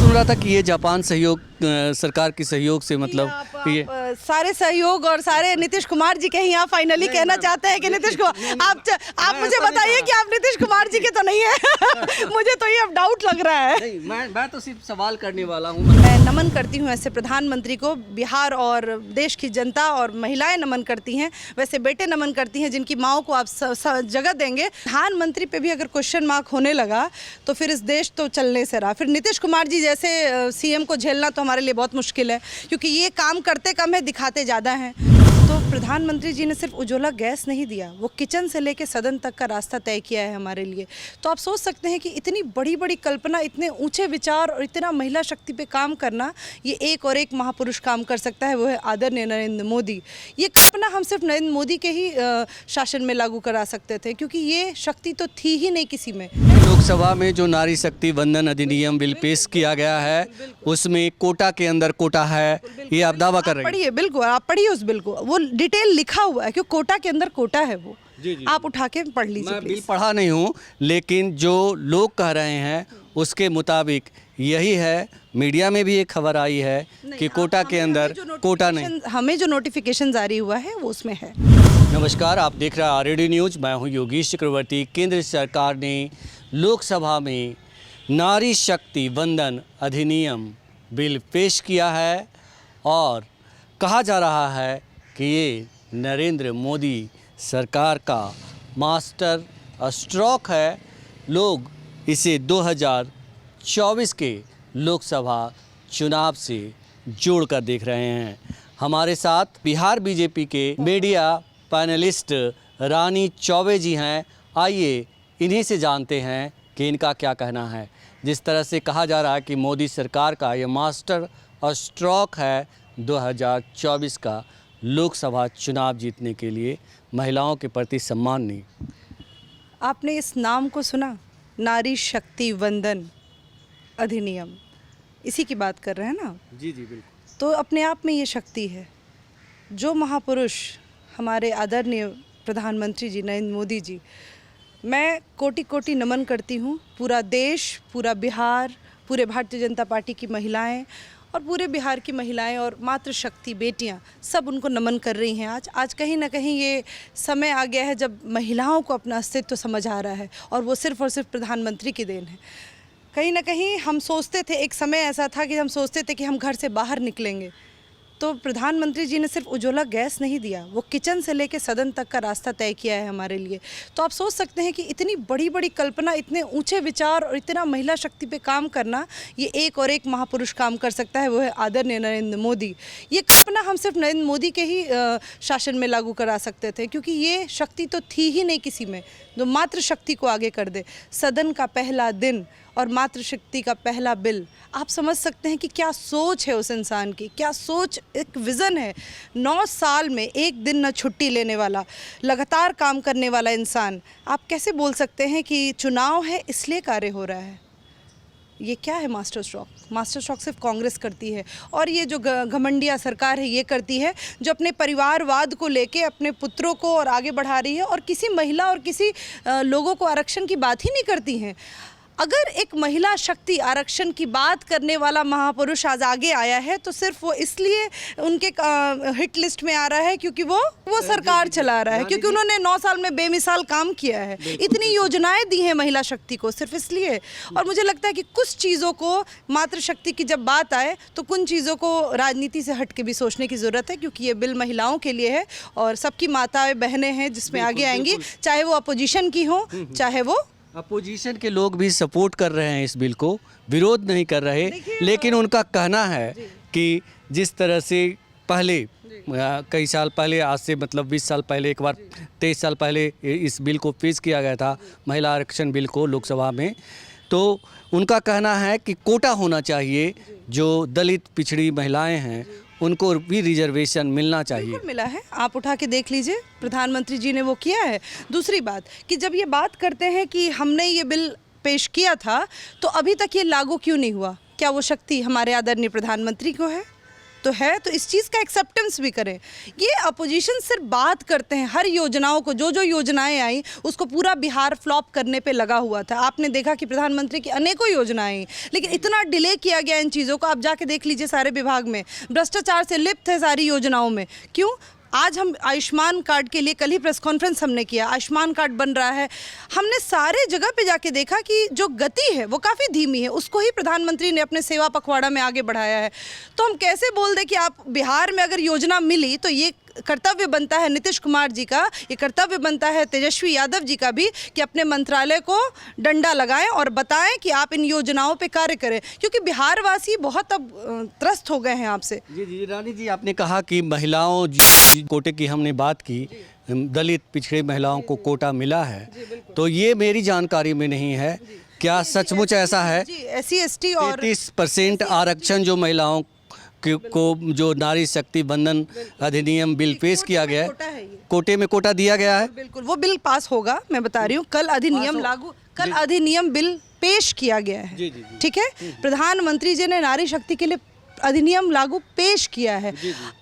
सुन रहा था कि ये जापान सहयोग सरकार की सहयोग से मतलब ये सारे सहयोग और सारे नीतीश कुमार जी के ही यहाँ फाइनली कहना चाहते हैं कि नीतीश कुमार आप मुझे बताइए कि आप नीतीश कुमार जी के तो नहीं है मुझे तो ये अब डाउट लग रहा है। नहीं, मैं तो सिर्फ सवाल करने वाला हूँ। मैं नमन करती हूँ ऐसे प्रधानमंत्री को, बिहार और देश की जनता और महिलाएं नमन करती हैं, वैसे बेटे नमन करती हैं जिनकी माओं को आप जगह देंगे। प्रधानमंत्री पे भी अगर क्वेश्चन मार्क होने लगा तो फिर इस देश तो चलने से रहा। फिर नीतीश कुमार जी जैसे सीएम को झेलना तो हमारे लिए बहुत मुश्किल है, क्योंकि ये काम करते कम है, दिखाते ज़्यादा हैं। तो प्रधानमंत्री जी ने सिर्फ उज्ज्वला गैस नहीं दिया, वो किचन से लेके सदन तक का रास्ता तय किया है हमारे लिए। तो आप सोच सकते हैं कि इतनी बड़ी बड़ी कल्पना, इतने ऊंचे विचार और इतना महिला शक्ति पे काम करना, ये एक और एक महापुरुष काम कर सकता है, वो है आदरणीय नरेंद्र मोदी। ये कल्पना हम सिर्फ नरेंद्र मोदी के ही शासन में लागू करा सकते थे, क्योंकि ये शक्ति तो थी ही नहीं किसी में। लोकसभा में जो नारी शक्ति वंदन अधिनियम बिल पेश किया गया है, उसमें कोटा के अंदर कोटा है, ये आप दावा कर रहे हैं? पढ़िए, बिल्कुल आप पढ़िए उस बिल को, वो डिटेल लिखा हुआ है कि कोटा के अंदर कोटा है वो। जी, जी, आप उठा के पढ़ लीजिए। मैं बिल पढ़ा नहीं हूँ, लेकिन जो लोग कह रहे हैं उसके मुताबिक यही है। मीडिया में भी एक खबर आई है कि कोटा के अंदर कोटा नहीं। हमें जो नोटिफिकेशन जारी हुआ है वो उसमें है। नमस्कार, आप देख रहे हैं आरडी न्यूज़। मैं हूं योगेश चक्रवर्ती। केंद्र सरकार ने लोकसभा में नारी शक्ति वंदन अधिनियम बिल पेश किया है और कहा जा रहा है कि ये नरेंद्र मोदी सरकार का मास्टर स्ट्रोक है। लोग इसे 2024 के लोकसभा चुनाव से जोड़कर देख रहे हैं। हमारे साथ बिहार बीजेपी के मीडिया पैनलिस्ट रानी चौबे जी हैं। आइए इन्हीं से जानते हैं कि इनका क्या कहना है। जिस तरह से कहा जा रहा है कि मोदी सरकार का ये मास्टर स्ट्रोक है 2024 का लोकसभा चुनाव जीतने के लिए महिलाओं के प्रति सम्मान नहीं। आपने इस नाम को सुना, नारी शक्ति वंदन अधिनियम, इसी की बात कर रहे हैं ना? जी जी बिल्कुल। तो अपने आप में ये शक्ति है। जो महापुरुष हमारे आदरणीय प्रधानमंत्री जी नरेंद्र मोदी जी, मैं कोटि कोटि नमन करती हूँ। पूरा देश, पूरा बिहार, पूरे भारतीय जनता पार्टी की महिलाएं और पूरे बिहार की महिलाएं और मातृशक्ति बेटियां सब उनको नमन कर रही हैं। आज कहीं ना कहीं ये समय आ गया है जब महिलाओं को अपना अस्तित्व समझ आ रहा है, और वो सिर्फ और सिर्फ प्रधानमंत्री की देन है। कहीं ना कहीं हम सोचते थे, एक समय ऐसा था कि हम सोचते थे कि हम घर से बाहर निकलेंगे तो प्रधानमंत्री जी ने सिर्फ उज्ज्वला गैस नहीं दिया, वो किचन से लेके सदन तक का रास्ता तय किया है हमारे लिए। तो आप सोच सकते हैं कि इतनी बड़ी बड़ी कल्पना, इतने ऊंचे विचार और इतना महिला शक्ति पे काम करना, ये एक और एक महापुरुष काम कर सकता है, वो है आदरणीय नरेंद्र मोदी। ये कल्पना हम सिर्फ नरेंद्र मोदी के ही शासन में लागू करा सकते थे, क्योंकि ये शक्ति तो थी ही नहीं किसी में जो मातृशक्ति को आगे कर दे। सदन का पहला दिन और मातृशक्ति का पहला बिल, आप समझ सकते हैं कि क्या सोच है उस इंसान की, क्या सोच, एक विज़न है। 9 साल में एक दिन न छुट्टी लेने वाला, लगातार काम करने वाला इंसान, आप कैसे बोल सकते हैं कि चुनाव है इसलिए कार्य हो रहा है? ये क्या है मास्टर स्ट्रोक? मास्टर स्ट्रोक सिर्फ कांग्रेस करती है, और ये जो घमंडिया सरकार है ये करती है, जो अपने परिवारवाद को लेके अपने पुत्रों को और आगे बढ़ा रही है, और किसी महिला और किसी लोगों को आरक्षण की बात ही नहीं करती हैं। अगर एक महिला शक्ति आरक्षण की बात करने वाला महापुरुष आज आगे आया है तो सिर्फ वो इसलिए उनके हिट लिस्ट में आ रहा है क्योंकि वो सरकार चला रहा है, क्योंकि उन्होंने 9 साल में बेमिसाल काम किया है, इतनी योजनाएं दी हैं महिला शक्ति को, सिर्फ इसलिए। और मुझे लगता है कि कुछ चीज़ों को, मातृशक्ति की जब बात आए तो कुछ चीज़ों को राजनीति से हट के भी सोचने की ज़रूरत है, क्योंकि ये बिल महिलाओं के लिए है और सबकी माताएं बहनें हैं जिसमें आगे आएंगी, चाहे वो अपोजिशन की हो, चाहे वो अपोजिशन के लोग भी सपोर्ट कर रहे हैं इस बिल को, विरोध नहीं कर रहे। लेकिन उनका कहना है कि जिस तरह से पहले कई साल पहले, आज से मतलब 20 साल पहले, एक बार 23 साल पहले इस बिल को पेश किया गया था, महिला आरक्षण बिल को लोकसभा में, तो उनका कहना है कि कोटा होना चाहिए। जो दलित पिछड़ी महिलाएं हैं उनको भी रिजर्वेशन मिलना चाहिए। बिल्कुल मिला है, आप उठा के देख लीजिए, प्रधानमंत्री जी ने वो किया है। दूसरी बात कि जब ये बात करते हैं कि हमने ये बिल पेश किया था तो अभी तक ये लागू क्यों नहीं हुआ, क्या वो शक्ति हमारे आदरणीय प्रधानमंत्री को है? तो है, तो इस चीज़ का एक्सेप्टेंस भी करें। ये अपोजिशन सिर्फ बात करते हैं, हर योजनाओं को, जो जो योजनाएं आई उसको पूरा बिहार फ्लॉप करने पे लगा हुआ था। आपने देखा कि प्रधानमंत्री की अनेकों योजनाएं आई, लेकिन इतना डिले किया गया इन चीज़ों को। आप जाके देख लीजिए, सारे विभाग में भ्रष्टाचार से लिप्त है सारी योजनाओं में। क्यों? आज हम आयुष्मान कार्ड के लिए कल ही प्रेस कॉन्फ्रेंस हमने किया, आयुष्मान कार्ड बन रहा है, हमने सारे जगह पे जाके देखा कि जो गति है वो काफ़ी धीमी है, उसको ही प्रधानमंत्री ने अपने सेवा पखवाड़ा में आगे बढ़ाया है। तो हम कैसे बोल दें कि आप बिहार में अगर योजना मिली तो ये कर्तव्य बनता है नीतीश कुमार जी का, ये कर्तव्य बनता है तेजस्वी यादव जी का भी कि अपने मंत्रालय को डंडा लगाएं और बताएं कि आप इन योजनाओं पे कार्य करें, क्योंकि बिहार वासी बहुत अब त्रस्त हो गए हैं आपसे। जी जी रानी जी, आपने कहा कि महिलाओं कोटे की हमने बात की, दलित पिछड़े महिलाओं को कोटा मिला है, तो ये मेरी जानकारी में नहीं है, क्या सचमुच ऐसा है? जी, SC ST और 33% आरक्षण जो महिलाओं को जो नारी शक्ति वंदन अधिनियम बिल पेश किया गया है, कोटे में कोटा दिया गया है। बिल्कुल, वो बिल पास होगा, मैं बता रही हूँ, कल अधिनियम लागू, कल अधिनियम बिल पेश किया गया है, ठीक है। प्रधानमंत्री जी ने नारी शक्ति के लिए अधिनियम लागू पेश किया है।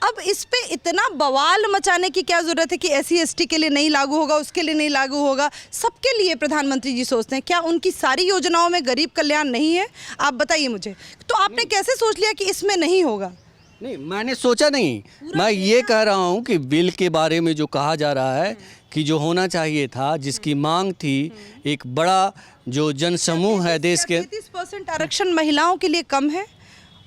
अब इस पे इतना बवाल मचाने की क्या जरूरत है कि SC ST के लिए नहीं लागू होगा, उसके लिए नहीं लागू होगा, सबके लिए प्रधानमंत्री जी सोचते हैं। क्या उनकी सारी योजनाओं में गरीब कल्याण नहीं है? आप बताइए मुझे। तो आपने कैसे सोच लिया कि इसमें नहीं होगा? नहीं, मैंने सोचा नहीं, मैं ये कह रहा हूँ कि बिल के बारे में जो कहा जा रहा है कि जो होना चाहिए था, जिसकी मांग थी, एक बड़ा जो जनसमूह है देश के, 33% आरक्षण महिलाओं के लिए कम है।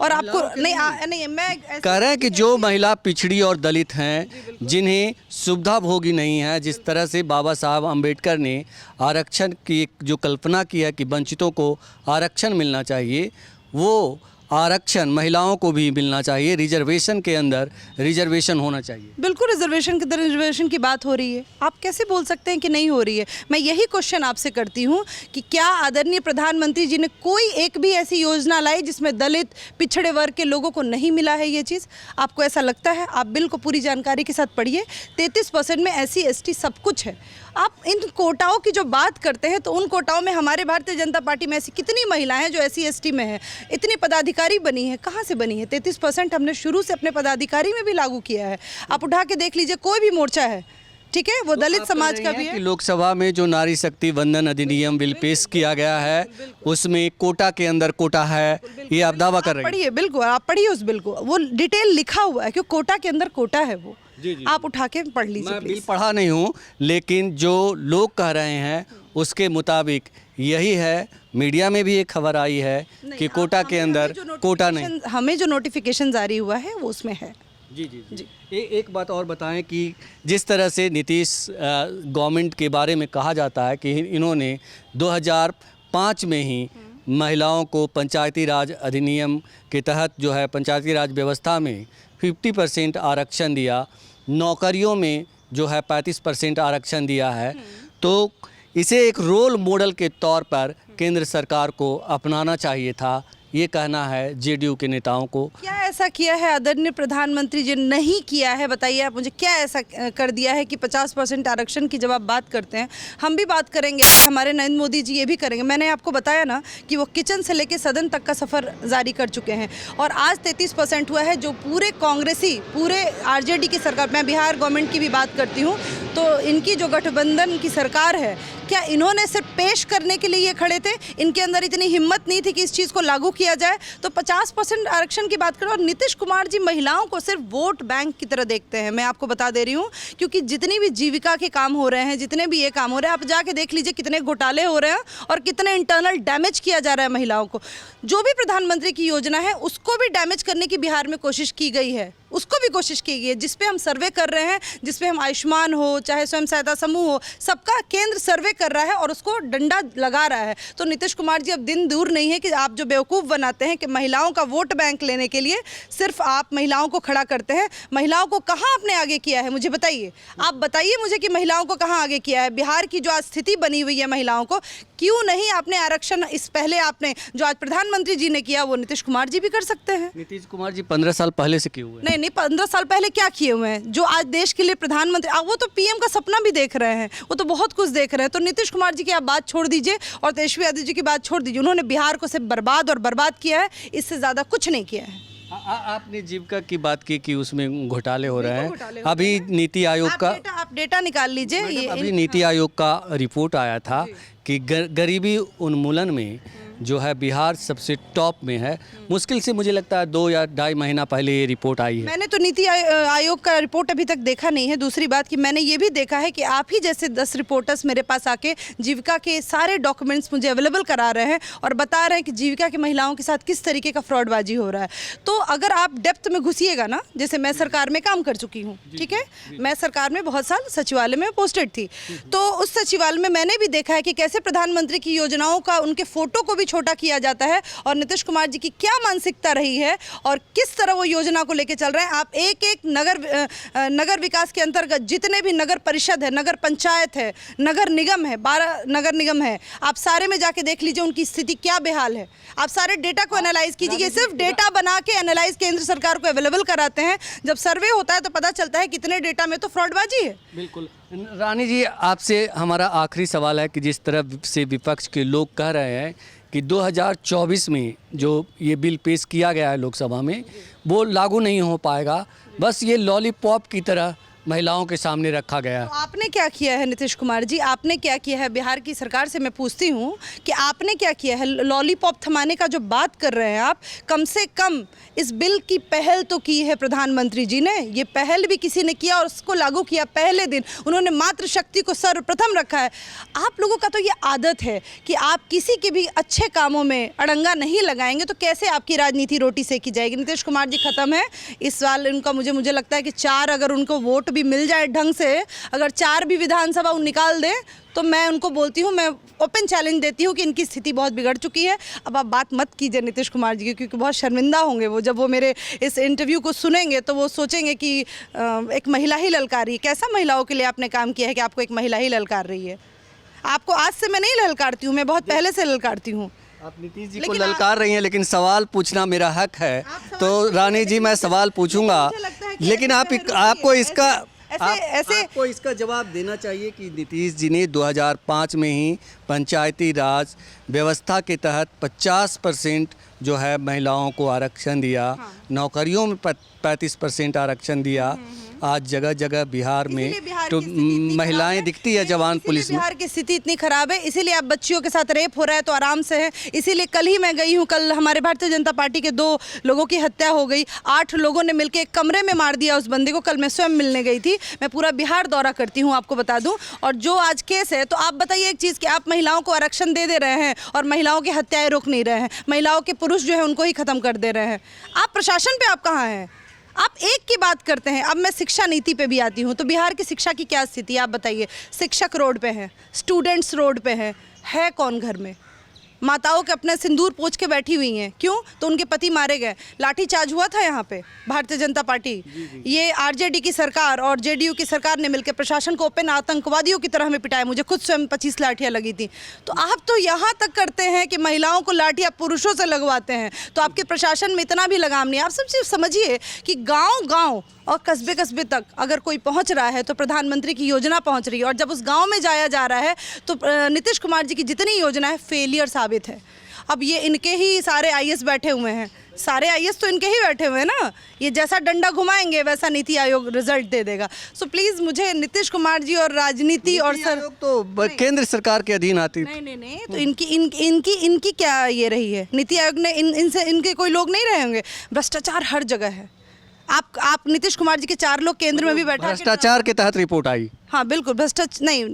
और आपको नहीं मैं कह रहे हैं कि जो महिला पिछड़ी और दलित हैं, जिन्हें सुविधा भोगी नहीं है, जिस तरह से बाबा साहब अम्बेडकर ने आरक्षण की जो कल्पना की है कि वंचितों को आरक्षण मिलना चाहिए, वो आरक्षण महिलाओं को भी मिलना चाहिए, रिजर्वेशन के अंदर रिजर्वेशन होना चाहिए। बिल्कुल, रिजर्वेशन की बात हो रही है, आप कैसे बोल सकते हैं कि नहीं हो रही है? मैं यही क्वेश्चन आपसे करती हूँ कि क्या आदरणीय प्रधानमंत्री जी ने कोई एक भी ऐसी योजना लाई जिसमें दलित पिछड़े वर्ग के लोगों को नहीं मिला है ये चीज़? आपको ऐसा लगता है? आप बिल को पूरी जानकारी के साथ पढ़िए, 33% में SC ST सब कुछ है। आप इन कोटाओं की जो बात करते हैं, तो उन कोटाओं में हमारे भारतीय जनता पार्टी में ऐसी कितनी महिलाएं हैं जो SC ST में हैं? इतनी पदाधिकारी बनी है, कहाँ से बनी है? 33% हमने शुरू से अपने पदाधिकारी में भी लागू किया है। आप उठा के देख लीजिए, कोई भी मोर्चा है, ठीक है, वो दलित समाज का भी है। लोकसभा में जो नारी शक्ति वंदन अधिनियम बिल पेश किया गया है, उसमें कोटा के अंदर कोटा है, ये आप दावा कर रहे हैं? पढ़िए, बिल्कुल आप पढ़िए उस बिल को, वो डिटेल लिखा हुआ है कि कोटा के अंदर कोटा है वो। जी जी, आप उठा के पढ़ लीजिए। मैं बिल पढ़ा नहीं हूँ, लेकिन जो लोग कह रहे हैं उसके मुताबिक यही है। मीडिया में भी एक खबर आई है कि कोटा के अंदर कोटा नहीं, हमें जो नोटिफिकेशन जारी हुआ है वो उसमें है। जी जी जी, एक बात और बताएं कि जिस तरह से नीतीश गवर्नमेंट के बारे में कहा जाता है कि इन्होंने 2005 में ही महिलाओं को पंचायती राज अधिनियम के तहत जो है पंचायती राज व्यवस्था में 50% आरक्षण दिया, नौकरियों में जो है 35% आरक्षण दिया है, तो इसे एक रोल मॉडल के तौर पर केंद्र सरकार को अपनाना चाहिए था, ये कहना है जेडीयू के नेताओं को। क्या ऐसा किया है आदरणीय प्रधानमंत्री जी? नहीं किया है, बताइए आप मुझे, क्या ऐसा कर दिया है कि 50% आरक्षण की जब आप बात करते हैं, हम भी बात करेंगे, हमारे नरेंद्र मोदी जी ये भी करेंगे। मैंने आपको बताया ना कि वो किचन से लेके सदन तक का सफ़र जारी कर चुके हैं, और आज 33% हुआ है। जो पूरे कांग्रेसी, पूरे RJD की सरकार, मैं बिहार गवर्नमेंट की भी बात करती हूँ, तो इनकी जो गठबंधन की सरकार है, क्या इन्होंने सिर्फ पेश करने के लिए ये खड़े थे? इनके अंदर इतनी हिम्मत नहीं थी कि इस चीज़ को लागू किया जाए? तो 50% आरक्षण की बात करें, और नीतीश कुमार जी महिलाओं को सिर्फ वोट बैंक की तरह देखते हैं। मैं आपको बता दे रही हूँ, क्योंकि जितनी भी जीविका के काम हो रहे हैं, जितने भी ये काम हो रहे हैं, आप जाके देख लीजिए कितने घोटाले हो रहे हैं और कितने इंटरनल डैमेज किया जा रहा है महिलाओं को। जो भी प्रधानमंत्री की योजना है उसको भी डैमेज करने की बिहार में कोशिश की गई है, उसको भी कोशिश की गई है। जिस पे हम सर्वे कर रहे हैं, जिस पे हम आयुष्मान हो, चाहे स्वयं सहायता समूह हो, सबका केंद्र सर्वे कर रहा है और उसको डंडा लगा रहा है। तो नीतीश कुमार जी, अब दिन दूर नहीं है कि आप जो बेवकूफ़ बनाते हैं कि महिलाओं का वोट बैंक लेने के लिए सिर्फ आप महिलाओं को खड़ा करते हैं। महिलाओं को कहाँ आपने आगे किया है, मुझे बताइए। आप बताइए मुझे कि महिलाओं को कहाँ आगे किया है? बिहार की जो आज स्थिति बनी हुई है महिलाओं को, क्यों नहीं आपने आरक्षण इस पहले आपने जो आज प्रधानमंत्री जी ने किया वो नीतीश कुमार जी भी कर सकते हैं। नीतीश कुमार जी 15 साल पहले से किए हुए? नहीं, 15 साल पहले क्या किए हुए हैं? जो आज देश के लिए प्रधानमंत्री, वो तो PM का सपना भी देख रहे हैं, वो तो बहुत कुछ देख रहे हैं। तो नीतीश कुमार जी की आप बात छोड़ दीजिए और तेजस्वी यादव जी की बात छोड़ दीजिए। उन्होंने बिहार को सिर्फ बर्बाद और बर्बाद किया है, इससे ज़्यादा कुछ नहीं किया है। आपने जीविका की बात की कि उसमें घोटाले हो रहे घोटाले हैं। हो अभी नीति आयोग का आप डेटा निकाल लीजिए। ये अभी नीति आयोग का रिपोर्ट आया था कि गरीबी उन्मूलन में जो है बिहार सबसे टॉप में है। मुश्किल से मुझे लगता है 2 या 2.5 महीना पहले ये रिपोर्ट आई है। मैंने तो नीति आयोग का रिपोर्ट अभी तक देखा नहीं है। दूसरी बात कि मैंने ये भी देखा है कि आप ही जैसे 10 रिपोर्टर्स मेरे पास आके जीविका के सारे डॉक्यूमेंट्स मुझे अवेलेबल करा रहे हैं और बता रहे हैं कि जीविका की महिलाओं के साथ किस तरीके का फ्रॉडबाजी हो रहा है। तो अगर आप डेप्थ में घुसिएगा ना, जैसे मैं सरकार में काम कर चुकी हूँ, ठीक है, मैं सरकार में बहुत साल सचिवालय में पोस्टेड थी, तो उस सचिवालय में मैंने भी देखा है कि कैसे प्रधानमंत्री की योजनाओं का उनके फोटो को भी छोटा किया जाता है और नीतीश कुमार जी की क्या मानसिकता रही है और किस तरह वो योजना को लेके चल रहे हैं। आप एक एक नगर विकास के अंतर्गत जितने भी नगर परिषद है, नगर पंचायत है, नगर निगम है, 12 नगर निगम है, आप सारे में जाके देख लीजिए उनकी स्थिति क्या बेहाल है। आप सारे डेटा को एनालाइज कीजिए। सिर्फ डेटा बना के एनालाइज केंद्र सरकार को अवेलेबल कराते हैं, जब सर्वे होता है तो पता चलता है कितने डेटा में तो फ्रॉडबाजी है। बिल्कुल। रानी जी, आपसे हमारा आखिरी सवाल है कि जिस तरह से विपक्ष के लोग कह रहे हैं कि 2024 में जो ये बिल पेश किया गया है लोकसभा में वो लागू नहीं हो पाएगा, बस ये लॉलीपॉप की तरह महिलाओं के सामने रखा गया। तो आपने क्या किया है नीतीश कुमार जी, आपने क्या किया है? बिहार की सरकार से मैं पूछती हूँ कि आपने क्या किया है? लॉलीपॉप थमाने का जो बात कर रहे हैं आप, कम से कम इस बिल की पहल तो की है प्रधानमंत्री जी ने। ये पहल भी किसी ने किया और उसको लागू किया पहले दिन। उन्होंने मातृशक्ति को सर्वप्रथम रखा है। आप लोगों का तो ये आदत है कि आप किसी के भी अच्छे कामों में अड़ंगा नहीं लगाएंगे तो कैसे आपकी राजनीति रोटी सेकी जाएगी। नीतीश कुमार जी खत्म है इस साल। उनका मुझे लगता है कि 4 अगर उनको वोट भी मिल जाए ढंग से, अगर 4 भी विधानसभा निकाल दे तो मैं उनको बोलती हूँ, मैं ओपन चैलेंज देती हूँ कि इनकी स्थिति बहुत बिगड़ चुकी है। अब आप बात मत कीजिए नीतीश कुमार जी की, क्योंकि बहुत शर्मिंदा होंगे वो। जब वो मेरे इस इंटरव्यू को सुनेंगे तो वो सोचेंगे कि एक महिला ही ललकार रही है। कैसा महिलाओं के लिए आपने काम किया है कि आपको एक महिला ही ललकार रही है? आपको आज से मैं नहीं ललकारती हूँ, मैं बहुत पहले से ललकारती हूँ। आप नीतीश जी को ललकार रही हैं, लेकिन सवाल पूछना मेरा हक है। तो रानी जी, मैं सवाल पूछूंगा, लेकिन आपको इसका जवाब देना चाहिए कि नीतीश जी ने 2005 में ही पंचायती राज व्यवस्था के तहत 50% जो है महिलाओं को आरक्षण दिया, नौकरियों में 35% आरक्षण दिया। आज जगह जगह बिहार में तो महिलाएं दिखती है जवान पुलिस में। बिहार की स्थिति इतनी खराब है, इसीलिए अब बच्चियों के साथ रेप हो रहा है तो आराम से है। इसीलिए कल ही मैं गई हूँ, कल हमारे भारतीय जनता पार्टी के 2 लोगों की हत्या हो गई। 8 लोगों ने मिलकर एक कमरे में मार दिया उस बंदे को। कल मैं स्वयं मिलने गई थी। मैं पूरा बिहार दौरा करती हूँ, आपको बता दूँ। और जो आज केस है, तो आप बताइए एक चीज़ कि आप महिलाओं को आरक्षण दे रहे हैं और महिलाओं की हत्याएं रोक नहीं रहे हैं। महिलाओं के पुरुष जो है उनको ही खत्म कर दे रहे हैं। आप प्रशासन पे आप कहाँ हैं? आप एक की बात करते हैं। अब मैं शिक्षा नीति पे भी आती हूँ। तो बिहार की शिक्षा की क्या स्थिति है आप बताइए। शिक्षक रोड पे हैं, स्टूडेंट्स रोड पे हैं, है कौन घर में? माताओं के अपने सिंदूर पोंछ के बैठी हुई हैं। क्यों? तो उनके पति मारे गए। लाठीचार्ज हुआ था यहाँ पे। भारतीय जनता पार्टी, ये आरजेडी की सरकार और जेडीयू की सरकार ने मिलकर प्रशासन को ओपन आतंकवादियों की तरह हमें पिटाया। मुझे खुद स्वयं 25 लाठियाँ लगी थी। तो आप तो यहाँ तक करते हैं कि महिलाओं को लाठियाँ पुरुषों से लगवाते हैं। तो आपके प्रशासन में इतना भी लगाम नहीं। आप सब समझिए कि गाँव और कस्बे कस्बे तक अगर कोई पहुंच रहा है तो प्रधानमंत्री की योजना पहुंच रही है। और जब उस गांव में जाया जा रहा है तो नीतीश कुमार जी की जितनी योजना है फेलियर साबित है। अब ये इनके ही सारे आईएएस बैठे हुए हैं। सारे आईएएस तो इनके ही बैठे हुए हैं ना। ये जैसा डंडा घुमाएंगे वैसा नीति आयोग रिजल्ट दे देगा। सो प्लीज़, मुझे नीतीश कुमार जी और राजनीति और तो केंद्र सरकार के अधीन आती। नहीं, तो इनकी क्या ये रही है? नीति आयोग ने इनके कोई लोग नहीं रहे होंगे। भ्रष्टाचार हर जगह है। आप नीतीश कुमार जी के 4 लोग केंद्र में भी बैठा। भ्रष्टाचार के तहत रिपोर्ट आई। हाँ बिल्कुल, भ्रष्टाचार नहीं,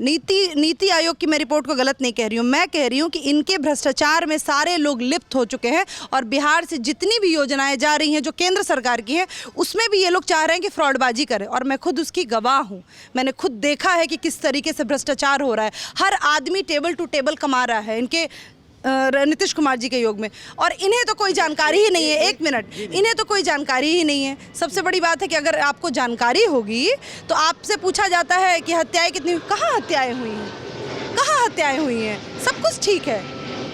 नीति आयोग की मैं रिपोर्ट को गलत नहीं कह रही हूँ। मैं कह रही हूँ कि इनके भ्रष्टाचार में सारे लोग लिप्त हो चुके हैं। और बिहार से जितनी भी योजनाएं जा रही हैं जो केंद्र सरकार की है, उसमें भी ये लोग चाह रहे हैं कि फ्रॉडबाजी करें। और मैं खुद उसकी गवाह हूँ। मैंने खुद देखा है कि किस तरीके से भ्रष्टाचार हो रहा है। हर आदमी टेबल टू टेबल कमा रहा है इनके नीतीश कुमार जी के योग में। और इन्हें तो कोई जानकारी ही नहीं है। 1 मिनट, इन्हें तो कोई जानकारी ही नहीं है। सबसे बड़ी बात है कि अगर आपको जानकारी होगी तो आपसे पूछा जाता है कि हत्याएं कितनी, कहाँ हत्याएं हुई हैं, कहाँ हत्याएं हुई हैं? सब कुछ ठीक है,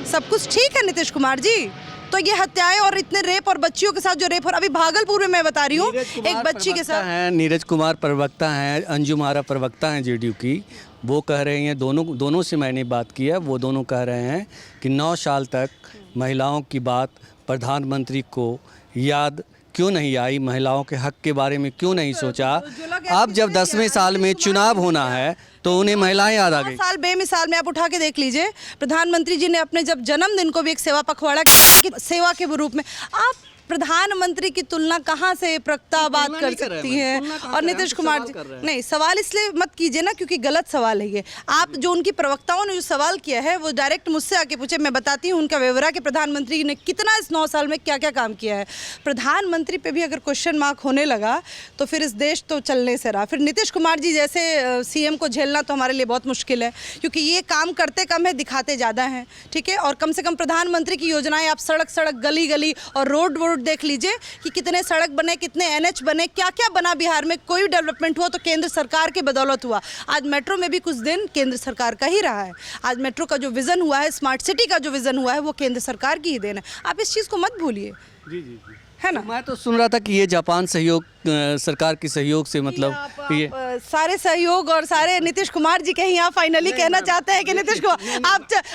सब कुछ ठीक है नीतीश कुमार जी। तो ये हत्याएं और इतने रेप और बच्चियों के साथ जो रेप, और अभी भागलपुर में मैं बता रही हूँ एक बच्ची के साथ है। नीरज कुमार प्रवक्ता हैं, अंजुम आरा प्रवक्ता हैं जेडीयू की। वो कह रहे हैं, दोनों से मैंने बात की है, वो दोनों कह रहे हैं कि 9 साल तक महिलाओं की बात प्रधानमंत्री को याद क्यों नहीं आई, महिलाओं के हक के बारे में क्यों नहीं सोचा? जो लोग अब जब 10वें साल में चुनाव होना है तो उन्हें महिलाएं याद आ गई। साल बेमिसाल में आप उठा के देख लीजिए, प्रधानमंत्री जी ने अपने जब जन्मदिन को भी एक सेवा पखवाड़ा की सेवा के रूप में, आप प्रधानमंत्री की तुलना कहाँ से प्रतापबाद तुलना कर नहीं कर रहे सकती हैं, हैं? तुलना कहाँ और कर रहे हैं, नीतीश हम तो कुमार सवाल जी कर रहे हैं। नहीं, सवाल इसलिए मत कीजिए ना क्योंकि गलत सवाल है ये। आप जो उनकी प्रवक्ताओं ने जो सवाल किया है वो डायरेक्ट मुझसे आके पूछे, मैं बताती हूँ उनका व्यवहार कि प्रधानमंत्री ने कितना इस 9 साल में क्या क्या काम किया है। प्रधानमंत्री पे भी अगर क्वेश्चन मार्क होने लगा तो फिर इस देश तो चलने से रहा। फिर नीतीश कुमार जी जैसे सीएम को झेलना तो हमारे लिए बहुत मुश्किल है, क्योंकि ये काम करते कम है, दिखाते ज़्यादा हैं, ठीक है। और कम से कम प्रधानमंत्री की योजनाएं आप सड़क सड़क, गली गली और रोड वोड देख लीजिए कि कितने सड़क बने, कितने एनएच बने, क्या क्या बना। बिहार में कोई डेवलपमेंट हुआ तो केंद्र सरकार के बदौलत हुआ। आज मेट्रो में भी कुछ दिन केंद्र सरकार का ही रहा है। आज मेट्रो का जो विज़न हुआ है, स्मार्ट सिटी का जो विज़न हुआ है, वो केंद्र सरकार की ही देन है। आप इस चीज़ को मत भूलिए, जी जी जी, है ना। मैं तो सुन रहा था कि ये जापान सहयोग, सरकार की सहयोग से मतलब आप ये सारे सहयोग और सारे नीतीश कुमार जी के ही आप फाइनली कहना चाहते हैं कि नीतीश कुमार,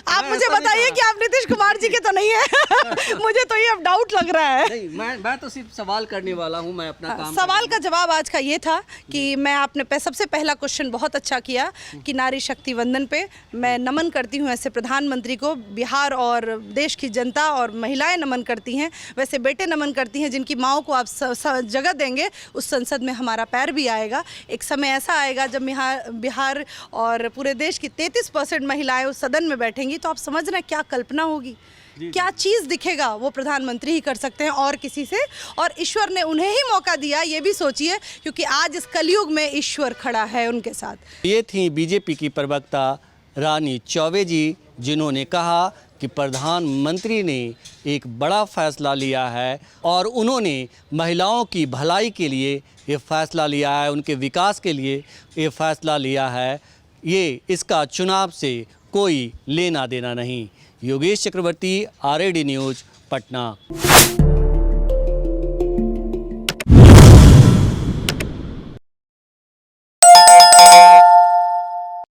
आप मुझे बताइए कि आप नीतीश कुमार जी के तो नहीं है। मुझे तो ये अब डाउट लग रहा है। नहीं, मैं तो सिर्फ सवाल करने वाला हूँ, मैं अपना काम सवाल का जवाब आज का ये था कि मैं आपने सबसे पहला क्वेश्चन बहुत अच्छा किया कि नारी शक्ति वंदन पे मैं नमन करती हूँ। ऐसे प्रधानमंत्री को बिहार और देश की जनता और महिलाएं नमन करती हैं, वैसे बेटे नमन करती हैं। जिनकी माओं को आप जगह देंगे उस संसद में हमारा पैर भी आएगा। एक समय ऐसा आएगा जब बिहार और पूरे देश की 33% महिलाएं उस सदन में बैठेंगी, तो आप समझ रहे हैं क्या कल्पना होगी, क्या चीज़ दिखेगा। वो प्रधानमंत्री ही कर सकते हैं और किसी से, और ईश्वर ने उन्हें ही मौका दिया, ये भी सोचिए, क्योंकि आज इस कलयुग में ईश्वर खड़ा है उनके साथ। ये थी बीजेपी की प्रवक्ता रानी चौबे जी, जिन्होंने कहा कि प्रधानमंत्री ने एक बड़ा फैसला लिया है और उन्होंने महिलाओं की भलाई के लिए ये फैसला लिया है, उनके विकास के लिए ये फैसला लिया है। ये इसका चुनाव से कोई लेना देना नहीं। योगेश चक्रवर्ती, RAD न्यूज़, पटना।